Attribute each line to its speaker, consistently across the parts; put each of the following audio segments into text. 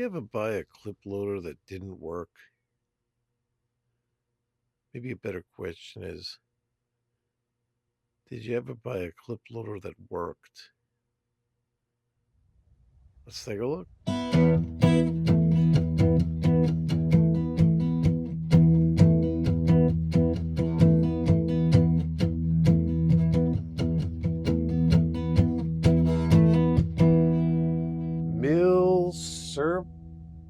Speaker 1: you ever buy a clip loader that didn't work? Maybe a better question is, did you ever buy a clip loader that worked? Let's take a look. Serp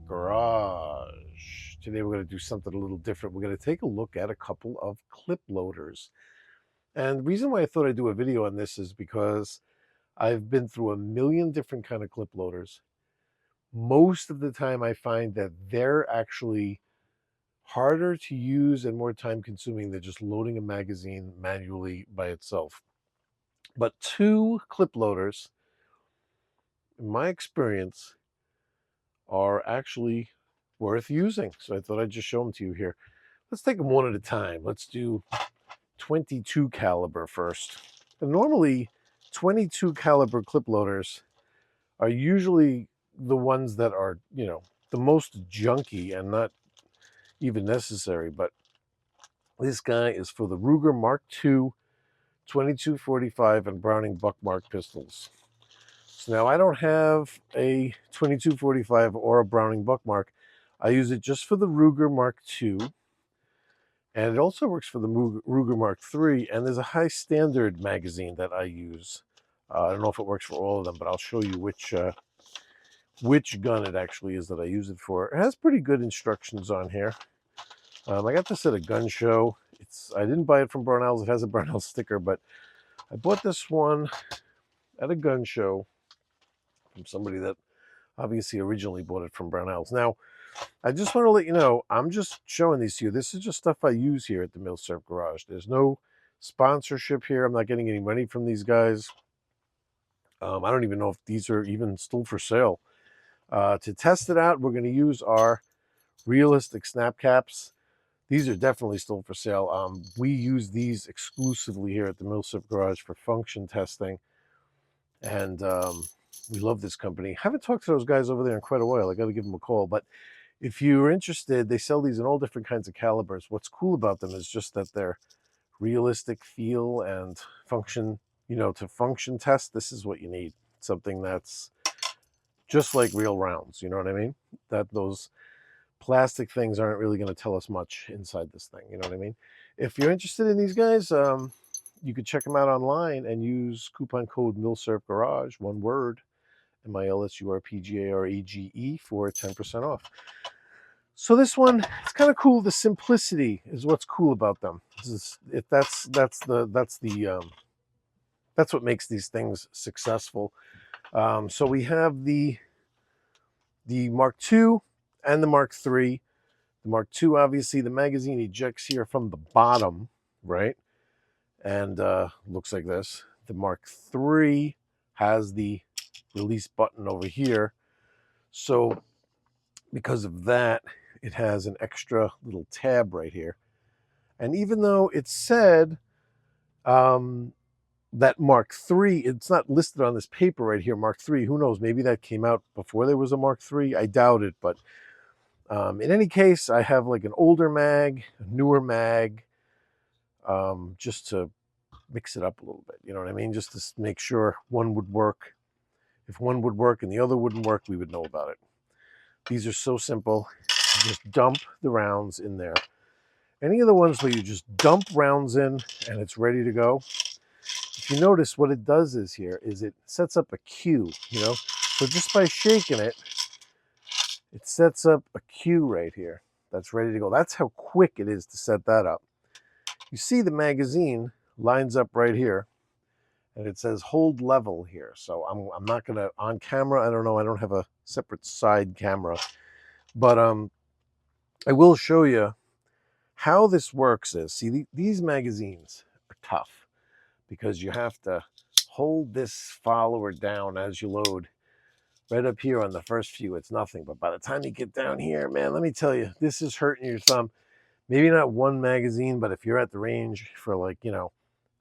Speaker 1: Garage. Today we're going to do something a little different. We're going to take a look at a couple of clip loaders. And the reason why I thought I'd do a video on this is because I've been through a million different kind of clip loaders. Most of the time I find that they're actually harder to use and more time consuming than just loading a magazine manually by itself. But two clip loaders, in my experience, are actually worth using. So I thought I'd just show them to you here. Let's take them one at a time. Let's do 22 caliber first. And normally 22 caliber clip loaders are usually the ones that are, the most junky and not even necessary. But this guy is for the Ruger Mark II 2245 and Browning Buckmark pistols. So now I don't have a 2245 or a Browning Buckmark. I use it just for the Ruger Mark II. And it also works for the Ruger Mark III. And there's a High Standard magazine that I use. I don't know if it works for all of them, but I'll show you which gun it actually is that I use it for. It has pretty good instructions on here. I got this at a gun show. I didn't buy it from Brownells. It has a Brownells sticker, but I bought this one at a gun show from somebody that obviously originally bought it from Brownells. Now, I just want to let you know, I'm just showing these to you. This is just stuff I use here at the Milsurp Garage. There's no sponsorship here. I'm not getting any money from these guys. I don't even know if these are even still for sale. To test it out, we're going to use our realistic snap caps. These are definitely still for sale. We use these exclusively here at the Milsurp Garage for function testing. And we love this company. Haven't talked to those guys over there in quite a while. I got to give them a call. But if you're interested, they sell these in all different kinds of calibers. What's cool about them is just that they're realistic feel and function. To function test, this is what you need. Something that's just like real rounds. You know what I mean? That those plastic things aren't really going to tell us much inside this thing. You know what I mean? If you're interested in these guys, you could check them out online and use coupon code Milsurp Garage, one word, MILSURPGARAGE for 10% off. So this one, it's kind of cool. The simplicity is what's cool about them. That's what makes these things successful. So we have the Mark II and the Mark III. The Mark II, obviously, the magazine ejects here from the bottom, right? And looks like this. The Mark III has the release button over here. So because of that, it has an extra little tab right here. And even though it said that Mark III, it's not listed on this paper right here, Mark III, who knows, maybe that came out before there was a Mark III. I doubt it, but in any case, I have like an older mag, a newer mag, just to mix it up a little bit. You know what I mean? Just to make sure one would work. If one would work and the other wouldn't work, we would know about it. These are so simple. You just dump the rounds in there. Any of the ones where you just dump rounds in and it's ready to go. If you notice, what it does is it sets up a cue, So just by shaking it, it sets up a cue right here that's ready to go. That's how quick it is to set that up. You see the magazine lines up right here, and it says hold level here. So I'm not going to, on camera, I don't know, I don't have a separate side camera, but I will show you how this works. See, these magazines are tough because you have to hold this follower down as you load. Right up here on the first few, it's nothing. But by the time you get down here, man, let me tell you, this is hurting your thumb. Maybe not one magazine, but if you're at the range for like, a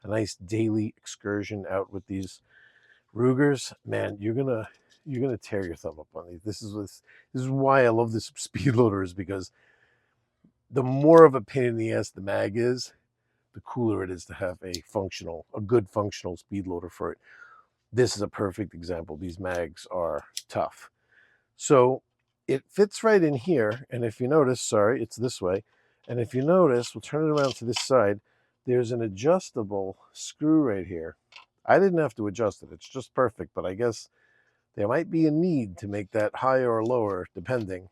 Speaker 1: nice daily excursion out with these Rugers, man, you're going to you're going to tear your thumb up on these. This is why I love this speed loader, is because the more of a pain in the ass the mag is, the cooler it is to have a good functional speed loader for it. This is a perfect example. These mags are tough. So it fits right in here. And if you notice, sorry, it's this way. And if you notice, we'll turn it around to this side. There's an adjustable screw right here. I didn't have to adjust it. It's just perfect. But I guess there might be a need to make that higher or lower, depending,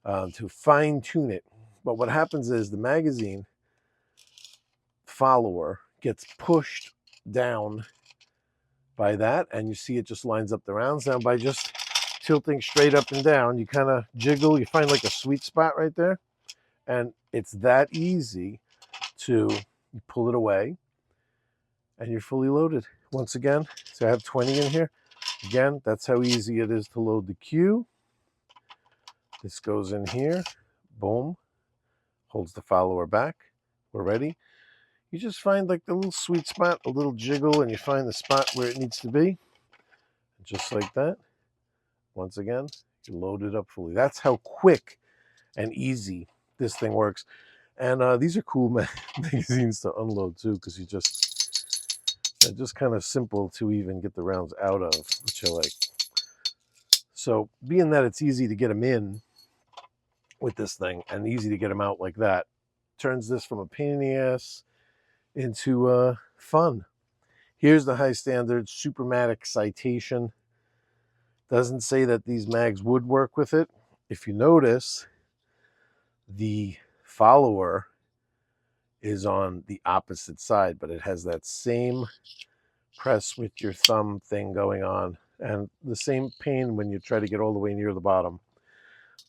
Speaker 1: to fine tune it. But what happens is the magazine follower gets pushed down by that, and you see it just lines up the rounds. Now by just tilting straight up and down, you kind of jiggle, you find like a sweet spot right there, and it's that easy to pull it away and you're fully loaded. Once again, so I have 20 in here. Again, that's how easy it is to load the cue. This goes in here, boom, holds the follower back. We're ready. You just find like the little sweet spot, a little jiggle, and you find the spot where it needs to be. Just like that. Once again, you load it up fully. That's how quick and easy this thing works. And these are cool magazines to unload too, because they're just kind of simple to even get the rounds out of, which I like. So being that it's easy to get them in with this thing and easy to get them out like that, turns this from a pain in the ass into fun. Here's the High Standard Supermatic Citation. Doesn't say that these mags would work with it. If you notice, the follower is on the opposite side, but it has that same press with your thumb thing going on, and the same pain when you try to get all the way near the bottom.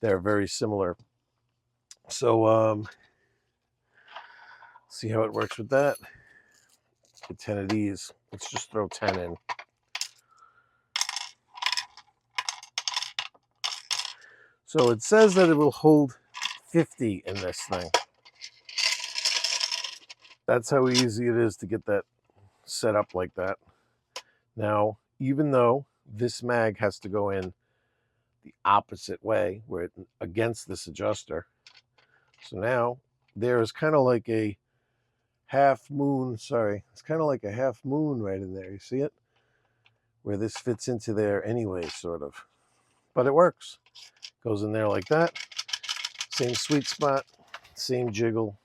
Speaker 1: They're very similar. So see how it works with that. Get 10 of these. Let's just throw 10 in. So it says that it will hold 50 in this thing. That's how easy it is to get that set up like that. Now, even though this mag has to go in the opposite way, where it against this adjuster, so now there is kind of like a half moon, it's kind of like a half moon right in there. You see it? Where this fits into there anyway, sort of. But it works. Goes in there like that. Same sweet spot, same jiggle,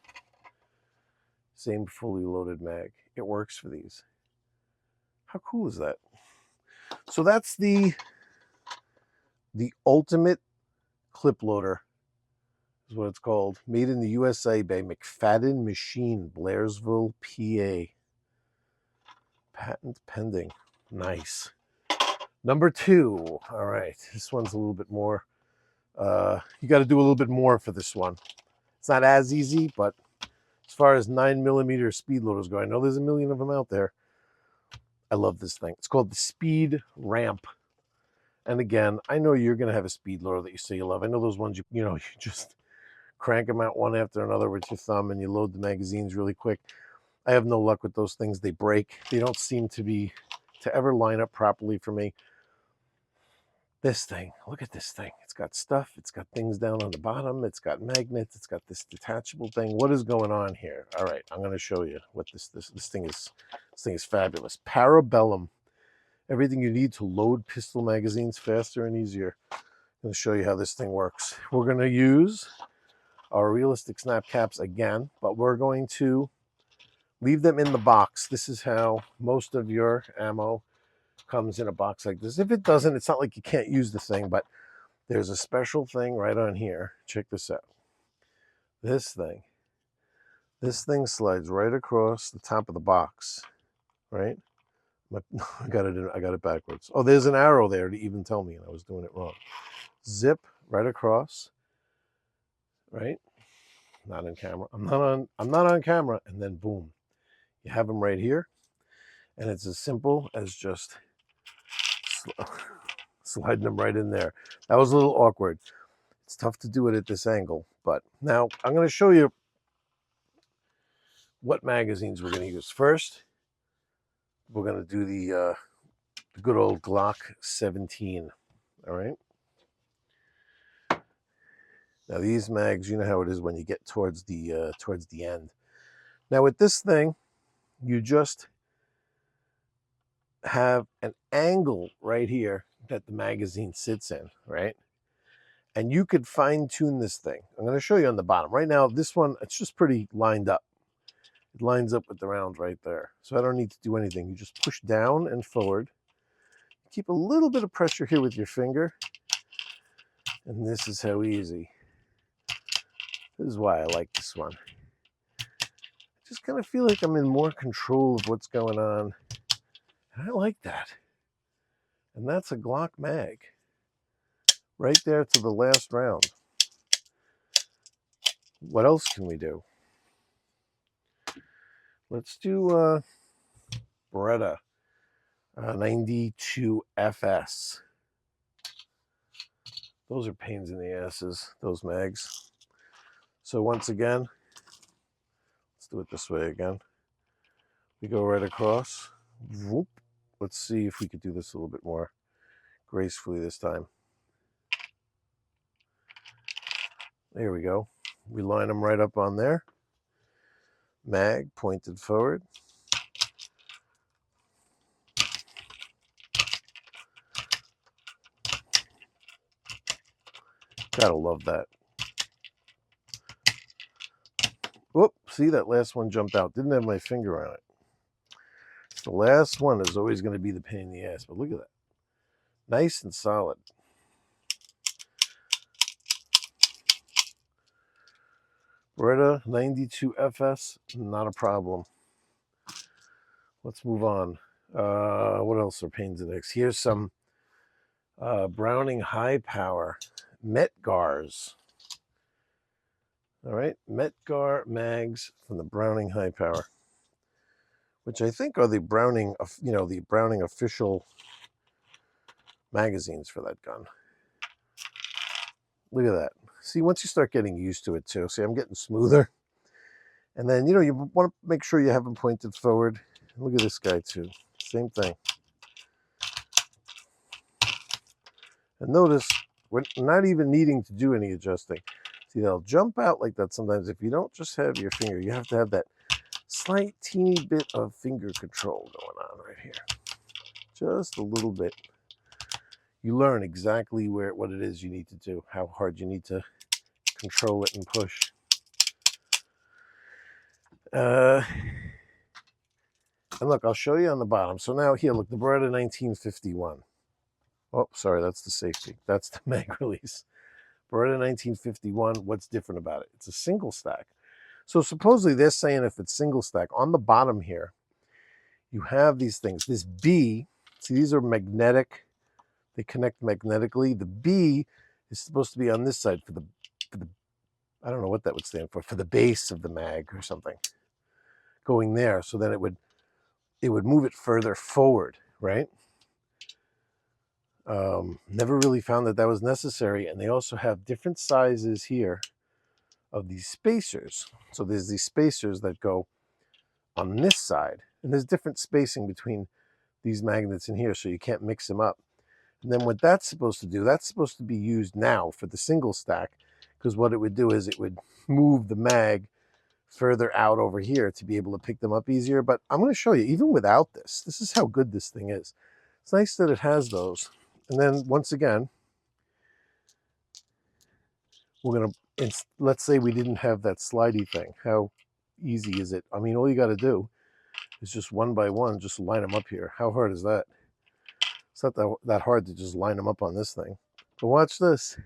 Speaker 1: same fully loaded mag. It works for these. How cool is that? So that's the Ultimate Cliploader, is what it's called. Made in the USA by McFadden Machine, Blairsville, PA. Patent pending. Nice. Number 2. All right, this one's a little bit more. You got to do a little bit more for this one. It's not as easy, but as far as 9mm speed loaders go, I know there's a million of them out there. I love this thing. It's called the Speed Ramp. And again, I know you're going to have a speed loader that you say you love. I know those ones, you just crank them out one after another with your thumb and you load the magazines really quick. I have no luck with those things. They break. They don't seem to ever line up properly for me. This thing, look at this thing. It's got stuff. It's got things down on the bottom. It's got magnets. It's got this detachable thing. What is going on here? All right, I'm going to show you what this thing is. This thing is fabulous. PARABELLUM. Everything you need to load pistol magazines faster and easier. I'm going to show you how this thing works. We're going to use our realistic snap caps again, but we're going to leave them in the box. This is how most of your ammo comes in a box like this. If it doesn't, it's not like you can't use the thing, but there's a special thing right on here. Check this out. This thing slides right across the top of the box, right? I got it backwards. Oh, there's an arrow there to even tell me, and I was doing it wrong. Zip right across, right? Not on camera. I'm not on camera, and then boom, you have them right here, and it's as simple as just sliding them right in there. That was a little awkward. It's tough to do it at this angle, but now I'm going to show you what magazines we're going to use. First, we're going to do the the good old Glock 17. All right. Now these mags, you know how it is when you get towards the end. Now with this thing, you just have an angle right here that the magazine sits in, right? And you could fine tune this thing. I'm going to show you on the bottom. Right now, this one, it's just pretty lined up. It lines up with the round right there. So I don't need to do anything. You just push down and forward. Keep a little bit of pressure here with your finger. And this is how easy. This is why I like this one. I just kind of feel like I'm in more control of what's going on. And I like that. And that's a Glock mag. Right there to the last round. What else can we do? Let's do Beretta 92 FS. Those are pains in the asses, those mags. So once again, let's do it this way again. We go right across. Whoop. Let's see if we could do this a little bit more gracefully this time. There we go. We line them right up on there. Mag pointed forward. Gotta love that. Whoop, see, that last one jumped out. Didn't have my finger on it. The last one is always going to be the pain in the ass, but look at that. Nice and solid. Beretta 92 FS, not a problem. Let's move on. What else are pains in the ass? Here's some Browning high power Metgars. All right, Metgar mags from the Browning high power, which I think are the Browning, the Browning official magazines for that gun. Look at that. See, once you start getting used to it too, see, I'm getting smoother. And then, you want to make sure you have them pointed forward. Look at this guy too. Same thing. And notice, we're not even needing to do any adjusting. See, they'll jump out like that sometimes. If you don't just have your finger, you have to have that slight teeny bit of finger control going on right here. Just a little bit. You learn exactly what it is you need to do, how hard you need to control it and push. And look, I'll show you on the bottom. So now here, look, the Beretta 1951. Oh, sorry, that's the safety. That's the mag release. Beretta 1951, what's different about it? It's a single stack. So supposedly they're saying if it's single stack, on the bottom here, you have these things. This B, see, these are magnetic. They connect magnetically. The B is supposed to be on this side for the I don't know what that would stand for the base of the mag or something. Going there, so then it would move it further forward, right? Never really found that was necessary. And they also have different sizes here of these spacers. So there's these spacers that go on this side, and there's different spacing between these magnets in here, so you can't mix them up. And then what that's supposed to do, that's supposed to be used now for the single stack, because what it would do is it would move the mag further out over here to be able to pick them up easier. But I'm going to show you, even without this is how good this thing is. It's nice that it has those. And then once again, we're going to, let's say we didn't have that slidey thing. How easy is it? I mean, all you got to do is just one by one, just line them up here. How hard is that? It's not that hard to just line them up on this thing. But watch this.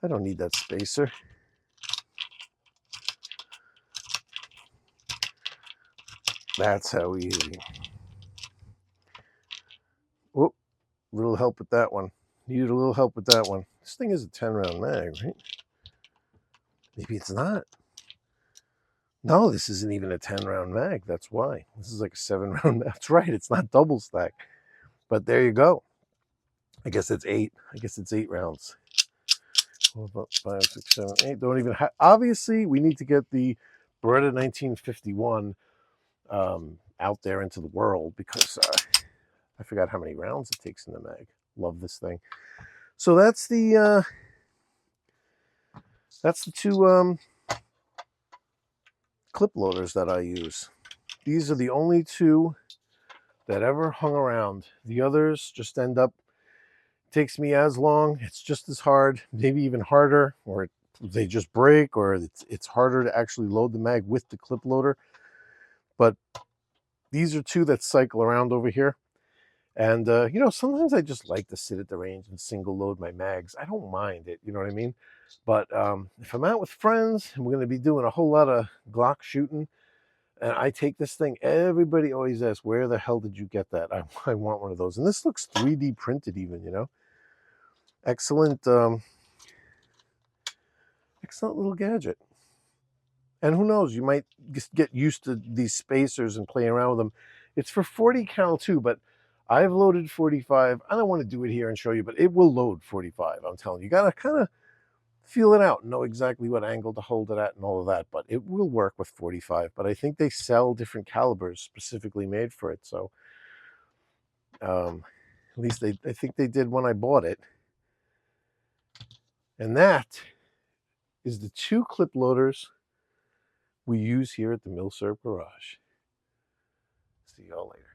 Speaker 1: I don't need that spacer. That's how easy. Whoop, little help with that one. Needed a little help with that one. This thing is a 10-round mag, right? Maybe it's not. No, this isn't even a 10-round mag. That's why. This is like a 7-round mag. That's right. It's not double stack. But there you go. I guess it's 8. I guess it's 8 rounds. 4, 5, 6, 7, 8. Don't even have. Obviously, we need to get the Beretta 1951 out there into the world, because I forgot how many rounds it takes in the mag. Love this thing. So that's the two clip loaders that I use. These are the only two that ever hung around. The others just end up, takes me as long, it's just as hard, maybe even harder, or they just break, or it's harder to actually load the mag with the clip loader. But these are two that cycle around over here. And, you know, sometimes I just like to sit at the range and single load my mags. I don't mind it, you know what I mean? But if I'm out with friends and we're going to be doing a whole lot of Glock shooting, and I take this thing, everybody always asks, where the hell did you get that? I want one of those. And this looks 3D printed even, you know? Excellent, excellent little gadget. And who knows, you might just get used to these spacers and playing around with them. It's for 40 cal too, but I've loaded 45. I don't want to do it here and show you, but it will load 45. I'm telling you, you got to kind of feel it out and know exactly what angle to hold it at and all of that, but it will work with 45. But I think they sell different calibers specifically made for it. So at least I think they did when I bought it. And that is the two clip loaders we use here at the Milsurp Garage. See y'all later.